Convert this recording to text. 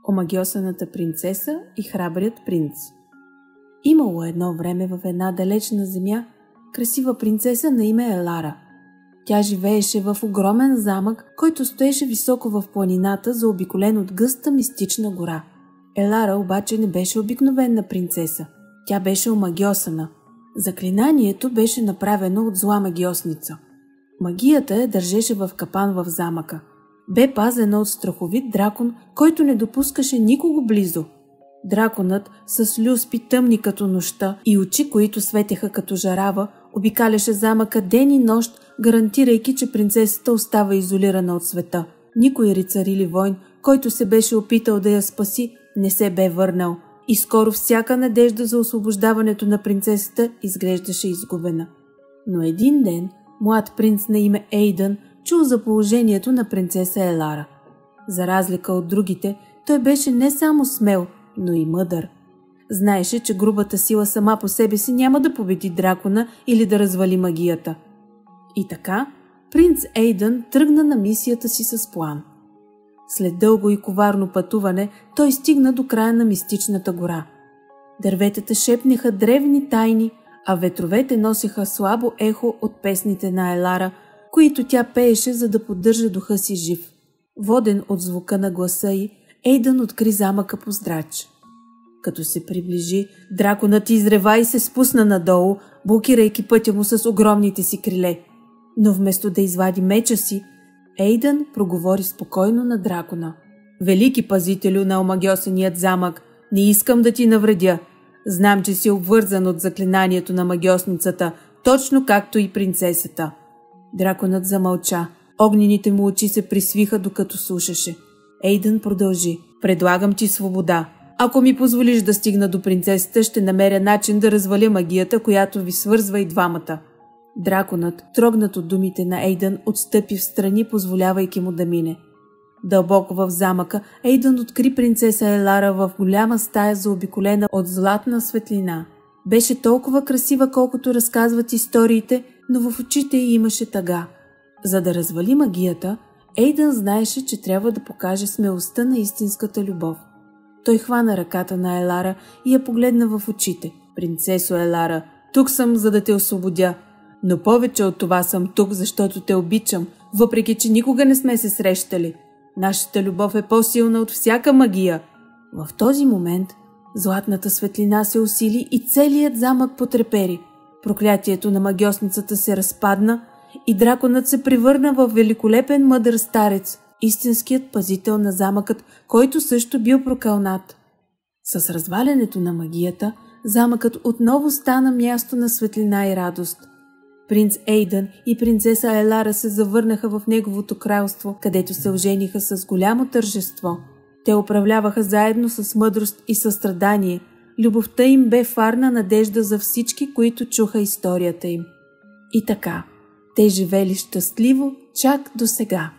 Омагьосаната принцеса и храбрият принц. Имало едно време в една далечна земя красива принцеса на име Елара. Тя живееше в огромен замък, който стоеше високо в планината, заобиколен от гъста мистична гора. Елара обаче не беше обикновена принцеса. Тя беше омагьосана. Заклинанието беше направено от зла магьосница. Магията я държеше в капан в замъка. Бе пазена от страховит дракон, който не допускаше никого близо. Драконът с люспи тъмни като нощта и очи, които светеха като жарава, обикаляше замъка ден и нощ, гарантирайки, че принцесата остава изолирана от света. Никой рицар или войн, който се беше опитал да я спаси, не се бе върнал и скоро всяка надежда за освобождаването на принцесата изглеждаше изгубена. Но един ден млад принц на име Ейдън чул за положението на принцеса Елара. За разлика от другите, той беше не само смел, но и мъдър. Знаеше, че грубата сила сама по себе си няма да победи дракона или да развали магията. И така, принц Ейдън тръгна на мисията си с план. След дълго и коварно пътуване, той стигна до края на мистичната гора. Дърветата шепнеха древни тайни, а ветровете носеха слабо ехо от песните на Елара, които тя пееше, за да поддържа духа си жив. Воден от звука на гласа й, Ейдън откри замъка по здрач. Като се приближи, драконът изрева и се спусна надолу, блокирайки пътя му с огромните си криле. Но вместо да извади меча си, Ейдън проговори спокойно на дракона. „Велики пазителю на омагьосаният замък, не искам да ти навредя. Знам, че си обвързан от заклинанието на магьосницата, точно както и принцесата.“ Драконът замълча. Огнените му очи се присвиха, докато слушаше. Ейдън продължи. „Предлагам ти свобода. Ако ми позволиш да стигна до принцесата, ще намеря начин да разваля магията, която ви свързва и двамата.“ Драконът, трогнат от думите на Ейдън, отстъпи в страни, позволявайки му да мине. Дълбоко в замъка Ейдън откри принцеса Елара в голяма стая, заобиколена от златна светлина. Беше толкова красива, колкото разказват историите, но в очите й имаше тъга. За да развали магията, Ейдън знаеше, че трябва да покаже смелостта на истинската любов. Той хвана ръката на Елара и я погледна в очите. „Принцесо Елара, тук съм, за да те освободя. Но повече от това съм тук, защото те обичам, въпреки че никога не сме се срещали. Нашата любов е по-силна от всяка магия.“ В този момент златната светлина се усили и целият замък потрепери. Проклятието на магьосницата се разпадна и драконът се превърна в великолепен мъдър старец, истинският пазител на замъкът, който също бил прокълнат. С развалянето на магията, замъкът отново стана място на светлина и радост. Принц Ейдън и принцеса Елара се завърнаха в неговото кралство, където се ожениха с голямо тържество. Те управляваха заедно с мъдрост и състрадание. Любовта им бе фарна надежда за всички, които чуха историята им. И така, те живели щастливо чак до сега.